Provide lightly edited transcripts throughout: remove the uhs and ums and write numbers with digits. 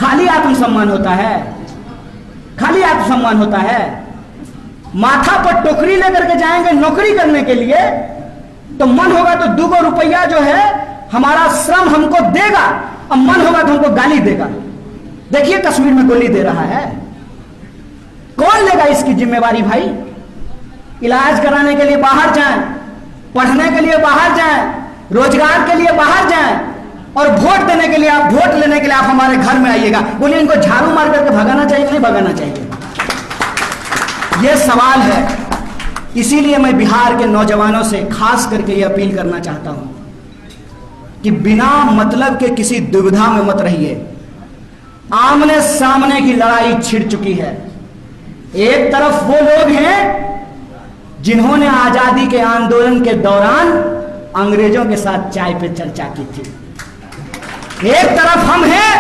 खाली आत्मसम्मान होता है, खाली आत्मसम्मान होता है। माथा पर टोकरी लेकर के जाएंगे नौकरी करने के लिए, तो मन होगा तो 2 रुपया जो है हमारा श्रम हमको देगा, अब मन होगा तो हमको गाली देगा। देखिए कश्मीर में गोली दे रहा है, कौन लेगा इसकी जिम्मेवारी भाई? इलाज कराने के लिए बाहर जाएं, पढ़ने के लिए बाहर जाएं, रोजगार के लिए बाहर जाएं, और वोट देने के लिए आप, वोट लेने के लिए आप हमारे घर में आइएगा। बोलिए इनको झाड़ू मार करके भगाना चाहिए नहीं भगाना चाहिए? यह सवाल है। इसीलिए मैं बिहार के नौजवानों से खास करके यह अपील करना चाहता हूं कि बिना मतलब के किसी दुविधा में मत रहिए। आमने सामने की लड़ाई छिड़ चुकी है। एक तरफ वो लोग हैं जिन्होंने आजादी के आंदोलन के दौरान अंग्रेजों के साथ चाय पे चर्चा की थी, एक तरफ हम हैं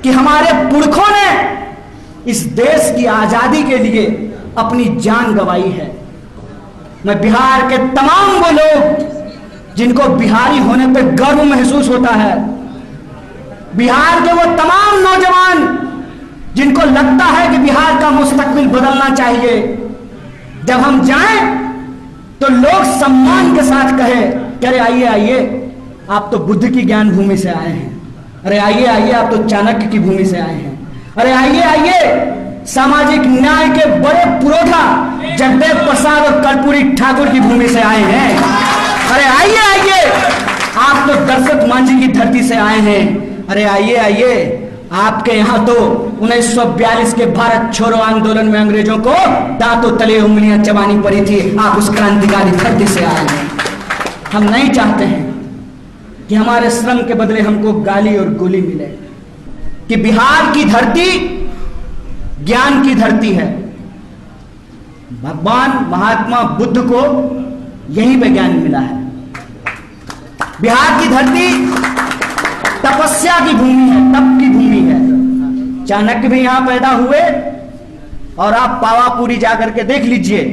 कि हमारे पुरखों ने इस देश की आजादी के लिए अपनी जान गंवाई है। मैं बिहार के तमाम वो लोग जिनको बिहारी होने पे गर्व महसूस होता है, बिहार के वो तमाम नौजवान जिनको लगता है कि बिहार का मुस्तकबिल बदलना चाहिए, जब हम जाएं तो लोग सम्मान के साथ कहे कि अरे आइए आइए, आप तो बुद्ध की ज्ञान भूमि से आए हैं, अरे आइए आइए आप तो चाणक्य की भूमि से आए हैं, अरे आइए आइए सामाजिक न्याय के बड़े पुरोधा जगदेव प्रसाद और कर्पूरी ठाकुर की भूमि से आए हैं, अरे आइए आइए आप तो दशरथ मांझी की धरती से आए हैं, अरे आइए आइए आपके यहां तो 1942 के भारत छोड़ो आंदोलन में अंग्रेजों को दांतों तले उंगलियां चबानी पड़ी थी, आप उस क्रांतिकारी धरती से आए हैं। हम नहीं चाहते हैं कि हमारे श्रम के बदले हमको गाली और गोली मिले, कि बिहार की धरती ज्ञान की धरती है। भगवान महात्मा बुद्ध को यहीं पे ज्ञान मिला है। बिहार की धरती तपस्या की भूमि है, तप की भूमि है। चाणक्य भी यहां पैदा हुए, और आप पावापुरी जाकर के देख लीजिए,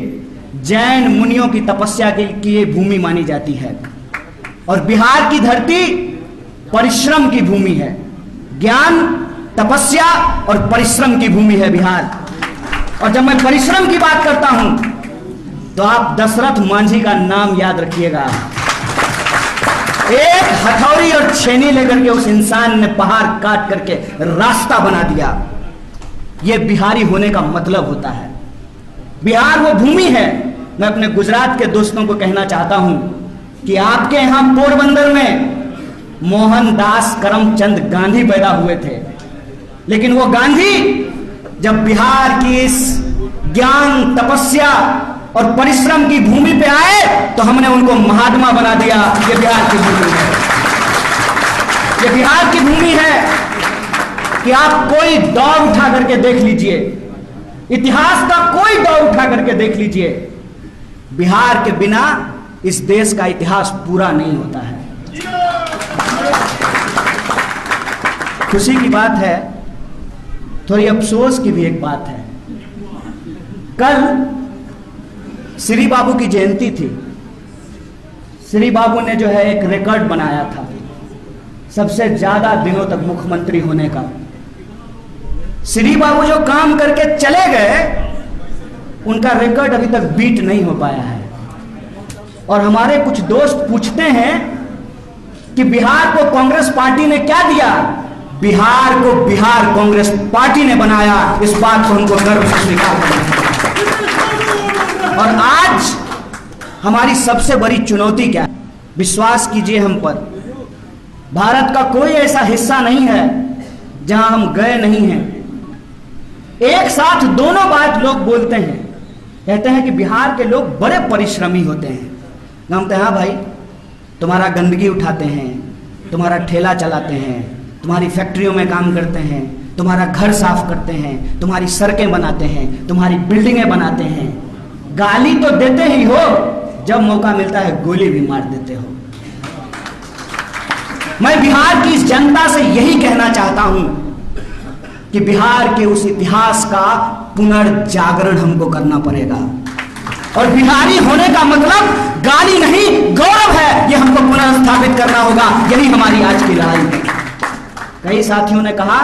जैन मुनियों की तपस्या की ये भूमि मानी जाती है। और बिहार की धरती परिश्रम की भूमि है, ज्ञान, तपस्या और परिश्रम की भूमि है बिहार। और जब मैं परिश्रम की बात करता हूं तो आप दशरथ मांझी का नाम याद रखिएगा। एक हथौड़ी और छेनी लेकर के उस इंसान ने पहाड़ काट करके रास्ता बना दिया। यह बिहारी होने का मतलब होता है। बिहार वो भूमि है। मैं अपने गुजरात के दोस्तों को कहना चाहता हूं कि आपके यहां पोरबंदर में मोहनदास करमचंद गांधी पैदा हुए थे, लेकिन वो गांधी जब बिहार की इस ज्ञान, तपस्या और परिश्रम की भूमि पे आए तो हमने उनको महात्मा बना दिया। ये बिहार की भूमि है, ये बिहार की भूमि है कि आप कोई दौर उठा करके देख लीजिए, इतिहास का कोई दौर उठा करके देख लीजिए, बिहार के बिना इस देश का इतिहास पूरा नहीं होता है। खुशी की बात है, थोड़ी अफसोस की भी एक बात है। कल श्री बाबू की जयंती थी। श्री बाबू ने जो है एक रिकॉर्ड बनाया था सबसे ज्यादा दिनों तक मुख्यमंत्री होने का। श्री बाबू जो काम करके चले गए, उनका रिकॉर्ड अभी तक बीट नहीं हो पाया है। और हमारे कुछ दोस्त पूछते हैं कि बिहार को कांग्रेस पार्टी ने क्या दिया? बिहार को बिहार कांग्रेस पार्टी ने बनाया। इस बात को हमको गर्व से स्वीकार करना है। और आज हमारी सबसे बड़ी चुनौती क्या है? विश्वास कीजिए हम पर, भारत का कोई ऐसा हिस्सा नहीं है जहां हम गए नहीं हैं। एक साथ दोनों बात लोग बोलते हैं, कहते हैं कि बिहार के लोग बड़े परिश्रमी होते हैं। हम कहते हैं हाँ भाई, तुम्हारा गंदगी उठाते हैं, तुम्हारा ठेला चलाते हैं, तुम्हारी फैक्ट्रियों में काम करते हैं, तुम्हारा घर साफ करते हैं, तुम्हारी सड़कें बनाते हैं, तुम्हारी बिल्डिंगें बनाते हैं। गाली तो देते ही हो, जब मौका मिलता है गोली भी मार देते हो। मैं बिहार की इस जनता से यही कहना चाहता हूं कि बिहार के उस इतिहास का पुनर्जागरण हमको करना पड़ेगा। और बिहारी होने का मतलब गाली नहीं, गौरव है। यह हमको पुनर्स्थापित करना होगा। यही हमारी आज की लड़ाई है। कई साथियों ने कहा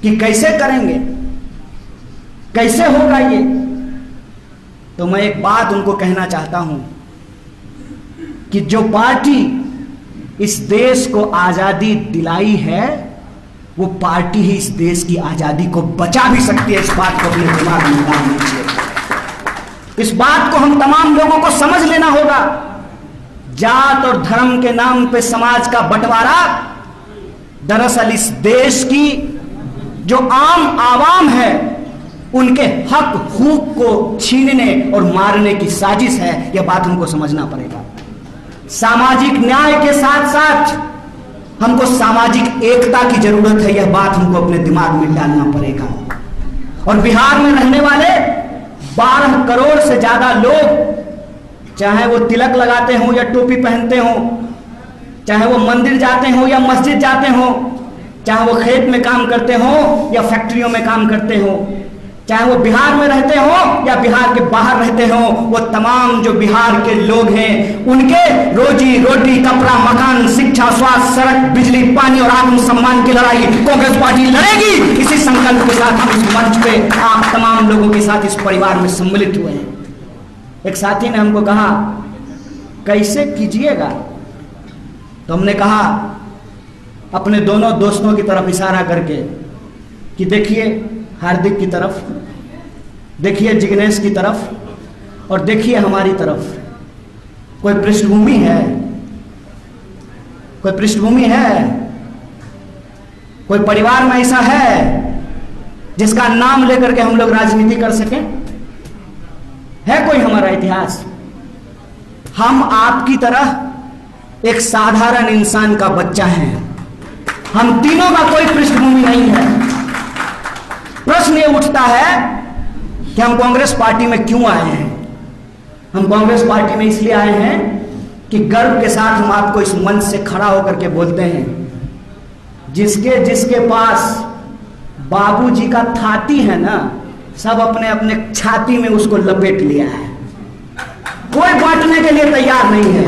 कि कैसे करेंगे, कैसे होगा ये। तो मैं एक बात उनको कहना चाहता हूं कि जो पार्टी इस देश को आजादी दिलाई है, वो पार्टी ही इस देश की आजादी को बचा भी सकती है। इस बात को अपने दिमाग में डाल लीजिए। इस बात को हम तमाम लोगों को समझ लेना होगा। जात और धर्म के नाम पे समाज का बंटवारा दरअसल इस देश की जो आम आवाम है, उनके हक हुकूक को छीनने और मारने की साजिश है। यह बात हमको समझना पड़ेगा। सामाजिक न्याय के साथ साथ हमको सामाजिक एकता की जरूरत है। यह बात हमको अपने दिमाग में डालना पड़ेगा। और बिहार में रहने वाले 12 करोड़ से ज्यादा लोग, चाहे वो तिलक लगाते हो या टोपी पहनते हो, चाहे वो मंदिर जाते हो या मस्जिद जाते हो, चाहे वो खेत में काम करते हो या फैक्ट्रियों में काम करते हो, चाहे वो बिहार में रहते हो या बिहार के बाहर रहते हो, वो तमाम जो बिहार के लोग हैं, उनके रोजी रोटी, कपड़ा, मकान, शिक्षा, स्वास्थ्य, सड़क, बिजली, पानी और आत्मसम्मान की लड़ाई कांग्रेस पार्टी लड़ेगी। इसी संकल्प के साथ हम इस मंच पे आप तमाम लोगों के साथ इस परिवार में सम्मिलित हुए हैं। एक साथी ने हमको कहा कैसे कीजिएगा, तो हमने कहा अपने दोनों दोस्तों की तरफ इशारा करके कि देखिए हार्दिक की तरफ, देखिए जिग्नेश की तरफ और देखिए हमारी तरफ। कोई पृष्ठभूमि है, कोई पृष्ठभूमि है, कोई परिवार में ऐसा है जिसका नाम लेकर के हम लोग राजनीति कर सकें? है कोई हमारा इतिहास? हम आपकी तरह एक साधारण इंसान का बच्चा है। हम तीनों का कोई पृष्ठभूमि नहीं है। प्रश्न ये उठता है कि हम कांग्रेस पार्टी में क्यों आए हैं। हम कांग्रेस पार्टी में इसलिए आए हैं कि गर्व के साथ हम आपको इस मंच से खड़ा होकर के बोलते हैं, जिसके जिसके पास बाबूजी का थाती है ना, सब अपने अपने छाती में उसको लपेट लिया है। कोई बांटने के लिए तैयार नहीं है।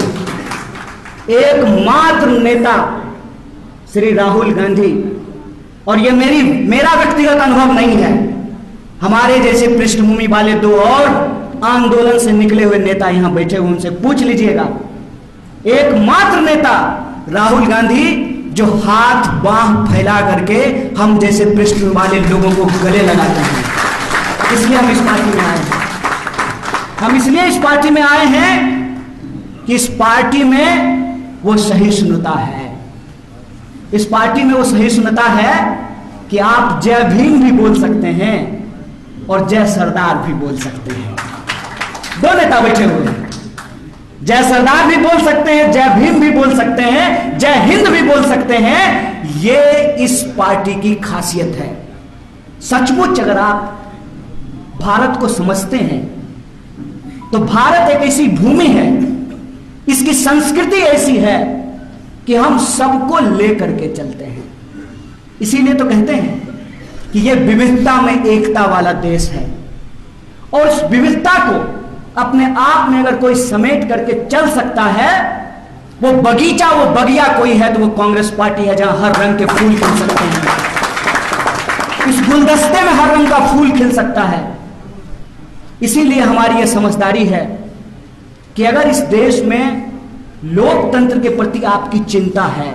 एकमात्र नेता श्री राहुल गांधी, और ये मेरा व्यक्तिगत अनुभव नहीं है, हमारे जैसे पृष्ठभूमि वाले 2 और आंदोलन से निकले हुए नेता यहां बैठे हुए, उनसे पूछ लीजिएगा। एकमात्र नेता राहुल गांधी जो हाथ बांह फैला करके हम जैसे पृष्ठभूमि वाले लोगों को गले लगाते हैं। इसलिए हम इस पार्टी में आए हैं। हम इसलिए इस पार्टी में आए हैं कि इस पार्टी में वो सहिष्णुता है। इस पार्टी में वो सहिष्णुता है कि आप जय भीम भी बोल सकते हैं और जय सरदार भी बोल सकते हैं। 2 नेता बैठे हुए हैं, जय सरदार भी बोल सकते हैं, जय भीम भी बोल सकते हैं, जय हिंद भी बोल सकते हैं। ये इस पार्टी की खासियत है। सचमुच अगर आप भारत को समझते हैं तो भारत एक ऐसी भूमि है, इसकी संस्कृति ऐसी है कि हम सबको लेकर के चलते हैं। इसीलिए तो कहते हैं कि यह विविधता में एकता वाला देश है। और उस विविधता को अपने आप में अगर कोई समेट करके चल सकता है, वो बगीचा, वो बगिया कोई है तो वो कांग्रेस पार्टी है, जहां हर रंग के फूल खिल सकते हैं। इस गुलदस्ते में हर रंग का फूल खिल सकता है। इसीलिए हमारी यह समझदारी है कि अगर इस देश में लोकतंत्र के प्रति आपकी चिंता है,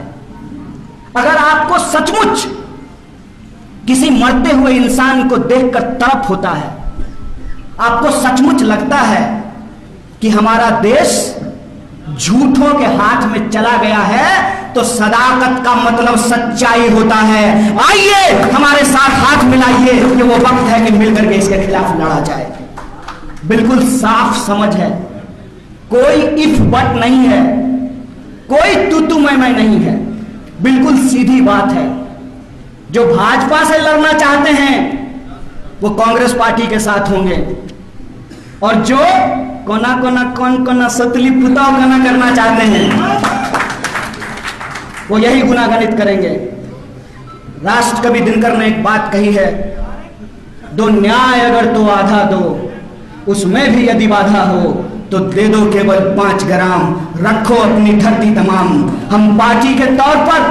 अगर आपको सचमुच किसी मरते हुए इंसान को देखकर तड़प होता है, आपको सचमुच लगता है कि हमारा देश झूठों के हाथ में चला गया है, तो सदाकत का मतलब सच्चाई होता है। आइए हमारे साथ हाथ मिलाइए, कि वो वक्त है कि मिलकर के इसके खिलाफ लड़ा जाए। बिल्कुल साफ समझ है, कोई इफ बट नहीं है, कोई तू मैं नहीं है, बिल्कुल सीधी बात है। जो भाजपा से लड़ना चाहते हैं वो कांग्रेस पार्टी के साथ होंगे, और जो कौन सतली पुताव करना चाहते हैं वो यही गुनागणित करेंगे। राष्ट्र कवि दिनकर ने एक बात कही है, दो न्याय अगर तो आधा दो, उसमें भी यदि बाधा हो तो दे दो केवल 5 ग्राम, रखो अपनी धरती तमाम। हम पार्टी के तौर पर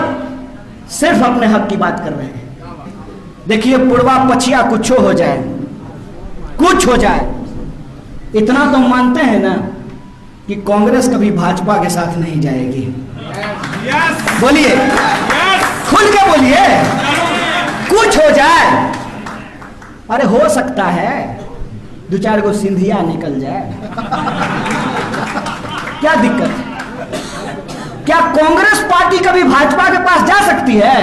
सिर्फ अपने हक की बात कर रहे हैं। देखिए पुरवा पछिया कुछ हो जाए, कुछ हो जाए, इतना तो मानते हैं ना कि कांग्रेस कभी भाजपा के साथ नहीं जाएगी। बोलिए, खुल के बोलिए, कुछ हो जाए। अरे हो सकता है 2-4 गो सिंधिया निकल जाए, क्या दिक्कत? क्या कांग्रेस पार्टी कभी भाजपा के पास जा सकती है?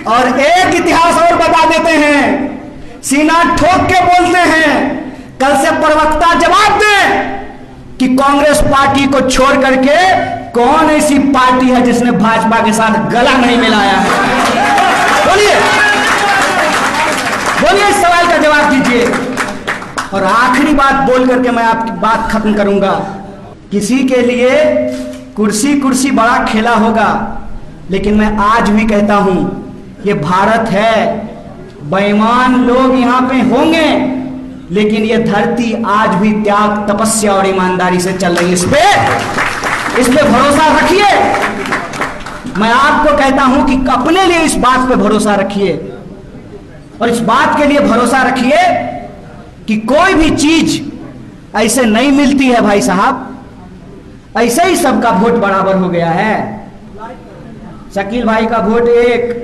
और एक इतिहास और बता देते हैं, सीना ठोक के बोलते हैं, कल से प्रवक्ता जवाब दे कि कांग्रेस पार्टी को छोड़ करके कौन ऐसी पार्टी है जिसने भाजपा के साथ गला नहीं मिलाया है? बोलिए, बोलिए, इस सवाल का जवाब दीजिए। और आखिरी बात बोल करके मैं आपकी बात खत्म करूंगा। किसी के लिए कुर्सी कुर्सी बड़ा खेला होगा, लेकिन मैं आज भी कहता हूं ये भारत है, बेईमान लोग यहां पे होंगे, लेकिन ये धरती आज भी त्याग, तपस्या और ईमानदारी से चल रही है। इस पे भरोसा रखिए। मैं आपको कहता हूं कि अपने लिए इस बात पे भरोसा रखिए, और इस बात के लिए भरोसा रखिए कि कोई भी चीज ऐसे नहीं मिलती है भाई साहब। ऐसे ही सबका वोट बराबर हो गया है। शकील भाई का वोट एक,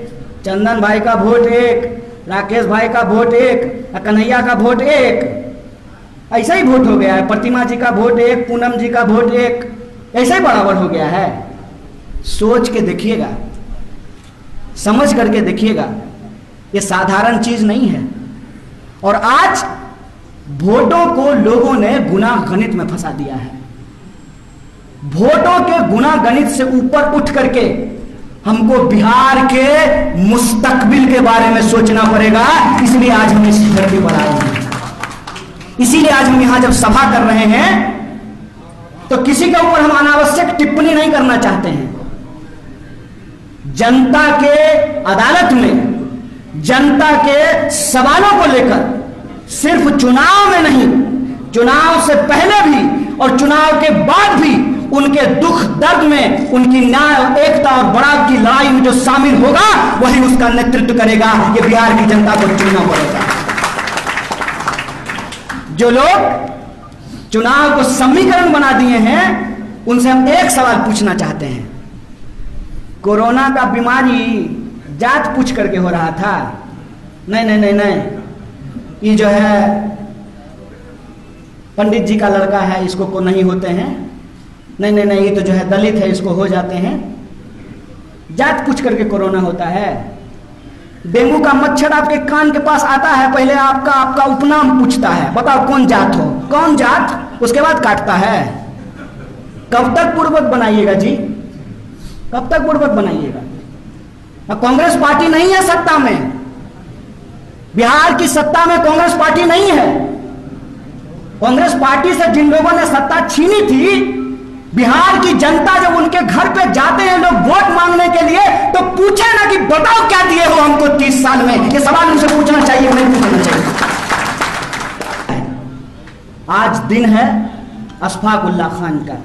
चंदन भाई का वोट एक, राकेश भाई का वोट एक, कन्हैया का वोट एक, ऐसा ही वोट हो गया है। प्रतिमा जी का वोट एक, पूनम जी का वोट एक, ऐसा ही बराबर हो गया है। सोच के देखिएगा, समझ करके देखिएगा, ये साधारण चीज नहीं है। और आज वोटों को लोगों ने गुना गणित में फंसा दिया है। वोटों के गुना गणित से ऊपर उठ करके हमको बिहार के मुस्तकबिल के बारे में सोचना पड़ेगा। इसलिए आज हम इस धरती पर आए हैं, इसीलिए आज हम यहां जब सभा कर रहे हैं तो किसी के ऊपर हम अनावश्यक टिप्पणी नहीं करना चाहते हैं। जनता के अदालत में जनता के सवालों को लेकर सिर्फ चुनाव में नहीं, चुनाव से पहले भी और चुनाव के बाद भी उनके दुख दर्द में, उनकी न्याय, एकता और बराबरी की लड़ाई में जो शामिल होगा वही उसका नेतृत्व करेगा। ये बिहार की जनता को चुनना पड़ेगा। जो लोग चुनाव को समीकरण बना दिए हैं उनसे हम एक सवाल पूछना चाहते हैं। कोरोना का बीमारी जांच पूछ करके हो रहा था? नहीं नहीं नहीं नहीं, ये जो है पंडित जी का लड़का है, इसको को नहीं होते हैं। नहीं नहीं नहीं, ये तो जो है दलित है, इसको हो जाते हैं। जात पूछ करके कोरोना होता है। डेंगू का मच्छर आपके कान के पास आता है, पहले आपका उपनाम पूछता है, बताओ कौन जात हो, कौन जात, उसके बाद काटता है। कब तक पूर्वक बनाइएगा जी, कब तक पूर्वक बनाइएगा? कांग्रेस पार्टी नहीं है सत्ता में, बिहार की सत्ता में कांग्रेस पार्टी नहीं है। कांग्रेस पार्टी से जिन लोगों ने सत्ता छीनी थी, बिहार की जनता जब उनके घर पे जाते हैं लोग वोट मांगने के लिए, तो पूछे ना कि बताओ क्या दिए हो हमको 30 साल में। ये सवाल उनसे पूछना चाहिए, नहीं पूछना चाहिए। आज दिन है अशफाक उल्लाह खान का।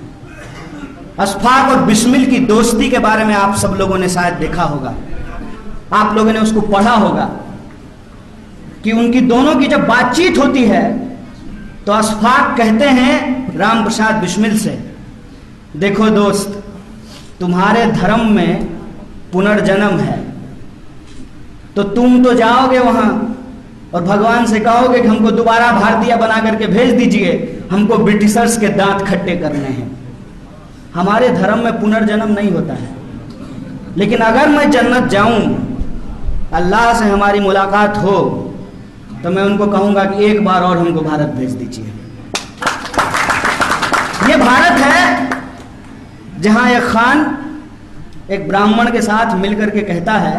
अशफाक और बिस्मिल की दोस्ती के बारे में आप सब लोगों ने शायद देखा होगा, आप लोगों ने उसको पढ़ा होगा कि उनकी दोनों की जब बातचीत होती है तो अशफाक कहते हैं राम प्रसाद बिस्मिल से, देखो दोस्त, तुम्हारे धर्म में पुनर्जन्म है, तो तुम तो जाओगे वहां और भगवान से कहोगे कि हमको दोबारा भारतीय बना करके भेज दीजिए, हमको ब्रिटिशर्स के दांत खट्टे करने हैं। हमारे धर्म में पुनर्जन्म नहीं होता है, लेकिन अगर मैं जन्नत जाऊं, अल्लाह से हमारी मुलाकात हो, तो मैं उनको कहूंगा कि एक बार और हमको भारत भेज दीजिए। ये भारत है जहां एक खान एक ब्राह्मण के साथ मिलकर के कहता है,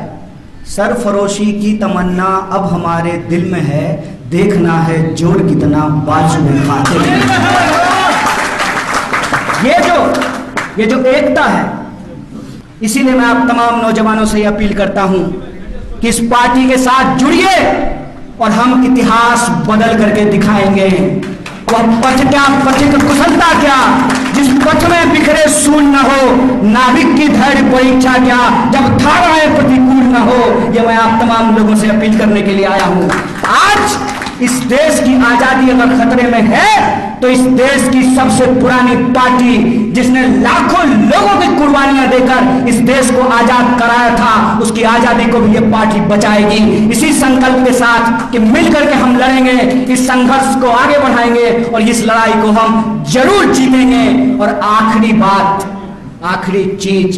सरफरोशी की तमन्ना अब हमारे दिल में है, देखना है जोर कितना बाजू में खाते हैं। ये जो एकता है, इसीलिए मैं आप तमाम नौजवानों से अपील करता हूं कि इस पार्टी के साथ जुड़िए और हम इतिहास बदल करके दिखाएंगे। वह पथ क्या, पथिक कुशलता क्या, जिस पथ में बिखरे शून्य न हो, नाविक की धैर्य परीक्षा क्या जब धाराएं प्रतिकूल न हो। ये मैं आप तमाम लोगों से अपील करने के लिए आया हूं। आज इस देश की आजादी अगर खतरे में है तो इस देश की सबसे पुरानी पार्टी जिसने लाखों लोगों की कुर्बानियां देकर इस देश को आजाद कराया था, उसकी आजादी को भी ये पार्टी बचाएगी। इसी संकल्प के साथ कि मिलकर के हम लड़ेंगे, इस संघर्ष को आगे बढ़ाएंगे और इस लड़ाई को हम जरूर जीतेंगे। और आखिरी बात, आखिरी चीज,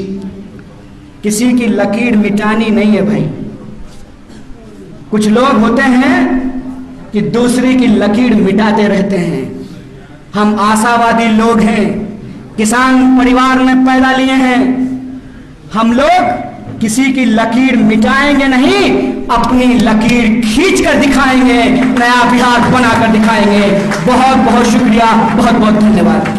किसी की लकीर मिटानी नहीं है भाई। कुछ लोग होते हैं कि दूसरे की लकीर मिटाते रहते हैं। हम आशावादी लोग हैं, किसान परिवार में पैदा लिए हैं। हम लोग किसी की लकीर मिटाएंगे नहीं, अपनी लकीर खींच कर दिखाएंगे, नया बिहार बनाकर दिखाएंगे। बहुत बहुत शुक्रिया, बहुत बहुत धन्यवाद।